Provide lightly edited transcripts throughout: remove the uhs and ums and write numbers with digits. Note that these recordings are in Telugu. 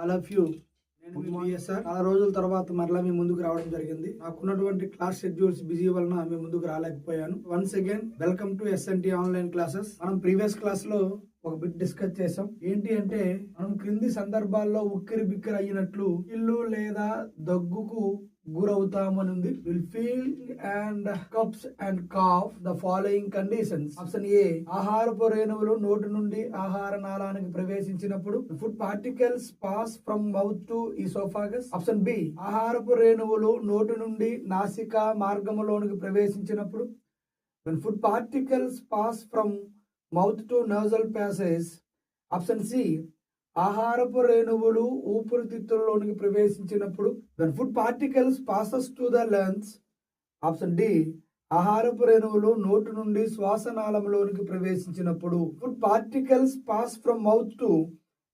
All of you. నేను మీ బిఎస్ఆర్. చాలా రోజుల తర్వాత మరలా మీ ముందుకు రావడం జరిగింది. నాకున్నటువంటి క్లాస్ షెడ్యూల్స్ బిజీ వలన మీ ముందుకు రాలేకపోయాను. Once again welcome to SNT online classes. మనం ప్రీవియస్ క్లాస్ లో ఒక బిట్ డిస్కస్ చేసాం. ఏంటి అంటే మనం క్రింది సందర్భాల్లో ఉక్కిరి బిక్కిరి అయినట్లు ఇల్లు లేదా దగ్గుకు గురవుతామని ఉంది. Will feel and cups and cough the following conditions. Option A, ఆహారపు రేణువులు నోటి నుండి ఆహార నాళానికి ప్రవేశించినప్పుడు food particles pass from mouth to oesophagus. Option B, ఆహారపు రేణువులు నోటి నుండి నాసిక మార్గములోనికి ప్రవేశించినప్పుడు when food particles pass from mouth to nasal passage. Option C, ఆహారపు రేణువులు ఊపిరితిత్తుల్లోనికి ప్రవేశించినప్పుడు when food particles passes to the lungs. Option D, ఆహారపు రేణువులు నోటి నుండి శ్వాసనాళంలోనికి ప్రవేశించినప్పుడు food particles pass from mouth to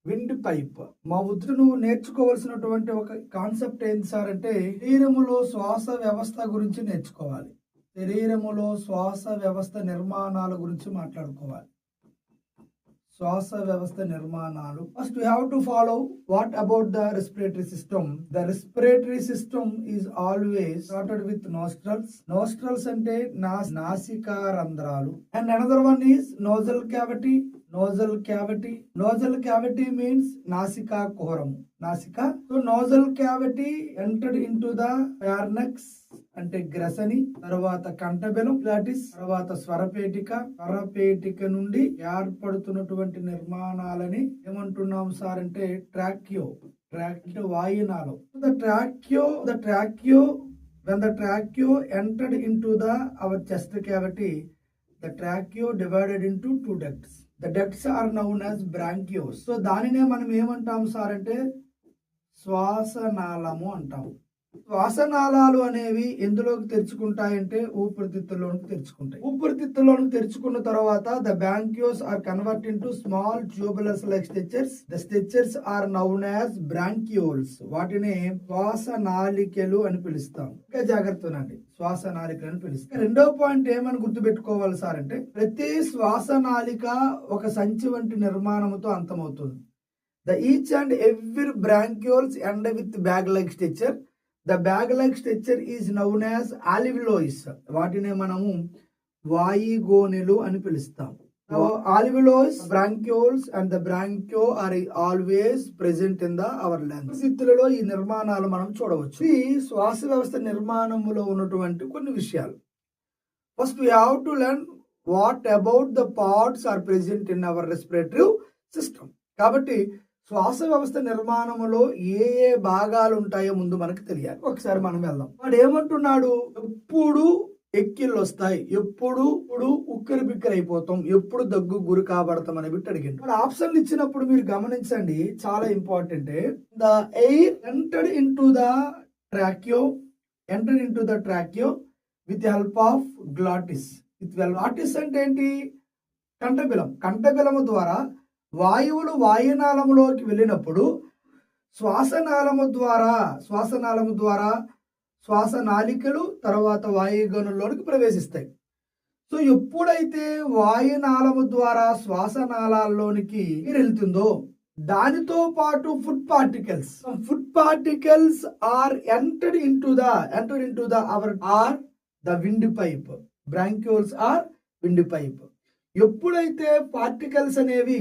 windpipe. Mouth నువ్వు నేర్చుకోవాల్సినటువంటి ఒక కాన్సెప్ట్ ఏంటి సార్ అంటే శరీరములో శ్వాస వ్యవస్థ గురించి నేర్చుకోవాలి. శరీరములో శ్వాస వ్యవస్థ నిర్మాణాల గురించి మాట్లాడుకోవాలి. శ్వాస వ్యవస్థ నిర్మాణాలు. First we have to follow what about the respiratory system. The respiratory system is always started with nostrils. Nostrils అంటే నాసికా రంధ్రాలు. And another one is nasal cavity. Nasal cavity. Nasal cavity means నాసికా కుహరము. నాసిక. So nasal cavity entered into the pharynx అంటే గ్రసని, తర్వాత కంఠబెలం, ఫ్లాటిస్, తర్వాత స్వరపేటిక. స్వరపేటిక నుండి ఏర్పడుతున్నటువంటి నిర్మాణాలని ఏమంటున్నాం సార్ అంటే ట్రాక్యో. ట్రాక్యో వాయునాళం. The tracheo when the tracheo entered into our chest cavity, the tracheo divided into two ducts. The ducts are known as bronchioles. So దానినే మనం ఏమంటాం సార్ అంటే శ్వాసనాళము అంటాము. శ్వాసనాళాలు అనేవి ఎందులోకి తెరుచుకుంటాయంటే ఊపిరితిత్తుల్లోనికి తెరుచుకుంటాయి. ఊపిరితిత్తుల్లోనికి తెరుచుకున్న తర్వాత the bronchus are convert into small tubules like structures. The structures are known as bronchioles. వాటిని శ్వాసనాళికలు అని పిలుస్తాం. ఇంకా జాగ్రత్తనండి, శ్వాసనాళికలు అని పిలుస్తాం. రెండో పాయింట్ ఏమని గుర్తుపెట్టుకోవాలి సార్ అంటే ప్రతి శ్వాసనాళిక ఒక సంచి వంటి నిర్మాణంతో అంతమవుతుంది. The each and every bronchioles end with bag like structure. The bag like structure is known as alveolus. వాటిని మనము వాయుగోనెలు అని పిలుస్తాం. Alveolus, bronchioles and the bronchi are always present in our lungs. స్థితులలో ఈ నిర్మాణాలు మనం చూడవచ్చు. ఈ శ్వాస వ్యవస్థ నిర్మాణంలో ఉన్నటువంటి కొన్ని విషయాలు. First we have to learn what about the parts are present in our respiratory system. కాబట్టి శ్వాస వ్యవస్థ నిర్మాణంలో ఏ ఏ భాగాలు ఉంటాయో ముందు మనకు తెలియాలి. ఒకసారి మనం వెళ్దాం. వాడు ఏమంటున్నాడు, ఎప్పుడు ఎక్కిళ్ళు వస్తాయి, ఎప్పుడు ఉక్కిరి బిక్కిరి అయిపోతాం, ఎప్పుడు దగ్గు గురి కాబడతాం అని బిట్టి అడిగింది. వాడు ఆప్షన్లు ఇచ్చినప్పుడు మీరు గమనించండి, చాలా important. The air entered into the trachea with help of glottis. Glottis అంటే ఏంటి? కంఠబిలం. కంఠబిలము ద్వారా వాయువులు వాయునాళములోకి వెళ్ళినప్పుడు శ్వాసనాళము ద్వారా శ్వాసనాళికలు తర్వాత వాయుగణంలోనికి ప్రవేశిస్తాయి. సో ఎప్పుడైతే వాయునాళము ద్వారా శ్వాసనాళాల్లోనికి వెళ్తుందో దానితో పాటు food particles are entered into the windpipe. Bronchioles or windpipe. ఎప్పుడైతే పార్టికల్స్ అనేవి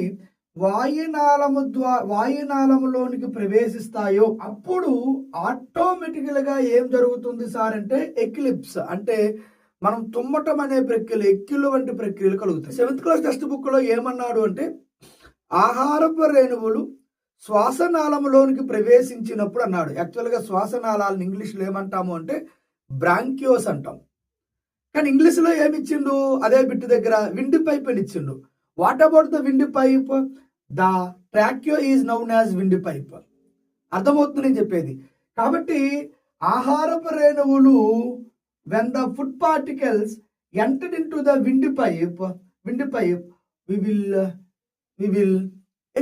వాయునాళములోనికి ప్రవేశిస్తాయో అప్పుడు ఆటోమేటికల్ గా ఏం జరుగుతుంది సార్ అంటే ఎక్లిప్స్ అంటే మనం తుమ్మటం అనే ప్రక్రియ, ఎక్కిళ్ళు వంటి ప్రక్రియలు కలుగుతాయి. 7th క్లాస్ టెక్స్ట్ బుక్ లో ఏమన్నాడు అంటే ఆహారపు రేణువులు శ్వాసనాళములోనికి ప్రవేశించినప్పుడు అన్నాడు. యాక్చువల్ గా శ్వాసనాళాలను ఇంగ్లీష్ లో ఏమంటాము అంటే బ్రాంక్యోస్ అంటాం. కానీ ఇంగ్లీష్ లో ఏమిచ్చిండు, అదే బిట్ దగ్గర విండ్ పైప్ అని ఇచ్చిండు. What about the windpipe? The trachea is known as windpipe. అర్థమవుతుంది నేను చెప్పేది. కాబట్టి ఆహారపు రేణువులు when the food particles entered into the wind pipe we will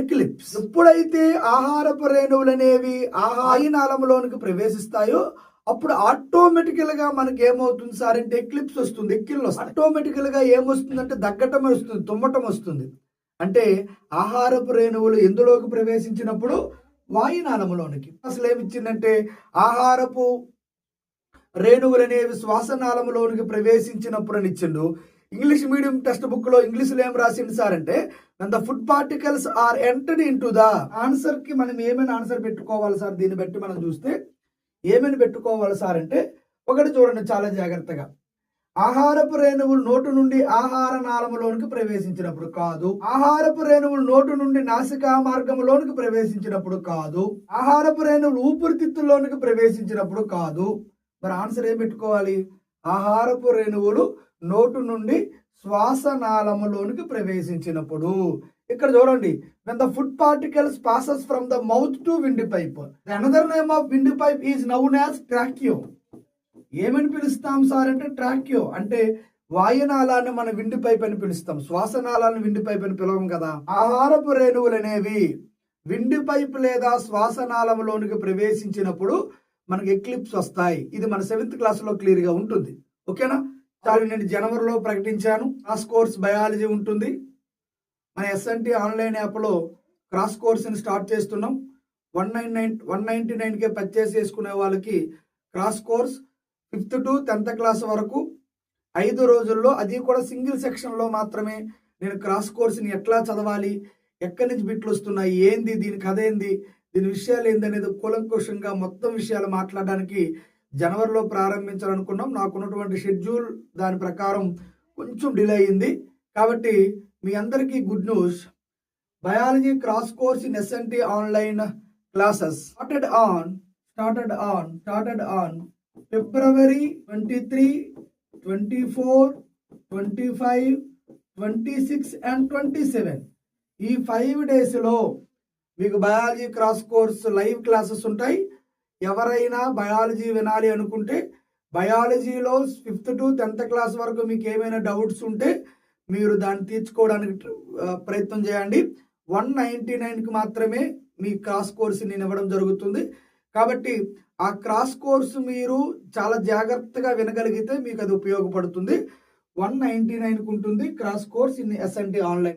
eclipse. ఎప్పుడైతే ఆహారపు రేణువులు అనేవి వాయునాళంలోనికి ప్రవేశిస్తాయో అప్పుడు ఆటోమేటికల్ గా మనకి ఏమవుతుంది సార్ అంటే ఎక్లిప్స్ వస్తుంది, ఎక్కిళ్ళు వస్తుంది. ఆటోమేటికల్ గా ఏమొస్తుంది అంటే దగ్గటం వస్తుంది, తుమ్మటం వస్తుంది. అంటే ఆహారపు రేణువులు ఎందులోకి ప్రవేశించినప్పుడు వాయునాళములోనికి. అసలు ఏమిచ్చిందంటే ఆహారపు రేణువులనేవి శ్వాసనాళములోనికి ప్రవేశించినప్పుడు అని ఇచ్చిండు. ఇంగ్లీష్ మీడియం టెక్స్ట్ బుక్ లో ఇంగ్లీష్లో ఏం రాసింది సార్ అంటే when the food particles are entered into the answer కి మనం ఏమైనా ఆన్సర్ పెట్టుకోవాలి సార్. దీన్ని బట్టి మనం చూస్తే ఏమైనా పెట్టుకోవాలి సార్ అంటే ఒకటి చూడండి చాలా జాగ్రత్తగా. ఆహారపు రేణువులు నోటు నుండి ఆహార నాళములోనికి ప్రవేశించినప్పుడు కాదు. ఆహారపు రేణువులు నోటు నుండి నాసికా మార్గంలోనికి ప్రవేశించినప్పుడు కాదు. ఆహారపు రేణువులు ఊపిరితిత్తుల్లోనికి ప్రవేశించినప్పుడు కాదు. మరి ఆన్సర్ ఏం పెట్టుకోవాలి? ఆహారపు రేణువులు నోటు నుండి శ్వాసనాళములోనికి ప్రవేశించినప్పుడు. ఇక్కడ చూడండి, when the food particles passes from the mouth to windpipe. The another name of windpipe is known as tracheo. ఏమని పిలుస్తాం సార్ అంటే ట్రాక్యో అంటే వాయునాళాన్ని మనం విండ్ పైప్ అని పిలుస్తాం. శ్వాసనాళాన్ని విండ్ పైప్ అని పిలవం కదా. ఆహారపు రేణువులు అనేవి విండ్ పైప్ లేదా శ్వాసనాళంలోనికి ప్రవేశించినప్పుడు మనకి ఎక్లిప్స్ వస్తాయి. ఇది మన 7th క్లాస్ లో క్లియర్ గా ఉంటుంది. ఓకేనా? చాలా నేను జనవరిలో ప్రకటించాను. క్రాస్ కోర్స్ బయాలజీ ఉంటుంది. మన ఎస్ఎన్టీ ఆన్లైన్ యాప్లో క్రాస్ కోర్స్ని స్టార్ట్ చేస్తున్నాం. 199కే పర్చేస్ చేసుకునే వాళ్ళకి cross course 5th to 10th class వరకు 5 రోజుల్లో, అది కూడా సింగిల్ సెక్షన్లో మాత్రమే నేను క్రాస్ కోర్స్ని ఎట్లా చదవాలి, ఎక్కడి నుంచి బిట్లు వస్తున్నాయి, ఏంది దీని కథ ఏంది, దీని విషయాలు ఏంది అనేది కూలంకుషంగా మొత్తం విషయాలు మాట్లాడడానికి జనవరిలో ప్రారంభించాలనుకున్నాం. నాకున్నటువంటి షెడ్యూల్ దాని ప్రకారం కొంచెం డిలే అయింది. కాబట్టి మీ అందరికీ good news. Biology crash course in SNT online classes started on February 23, 24, 25, 26 and 27. ఈ 5 డేస్లో మీకు biology crash course live classes ఉంటాయి. ఎవరైనా బయాలజీ వినాలి అనుకుంటే బయాలజీలో 5th to 10th క్లాస్ వరకు మీకు ఏమైనా డౌట్స్ ఉంటే మీరు దాన్ని తీర్చుకోవడానికి ప్రయత్నం చేయండి. 199కి మాత్రమే మీ క్రాస్ కోర్స్ నేను ఇవ్వడం జరుగుతుంది. కాబట్టి ఆ క్రాస్ కోర్సు మీరు చాలా జాగ్రత్తగా వినగలిగితే మీకు అది ఉపయోగపడుతుంది. 199కి ఉంటుంది crash course in SNT online.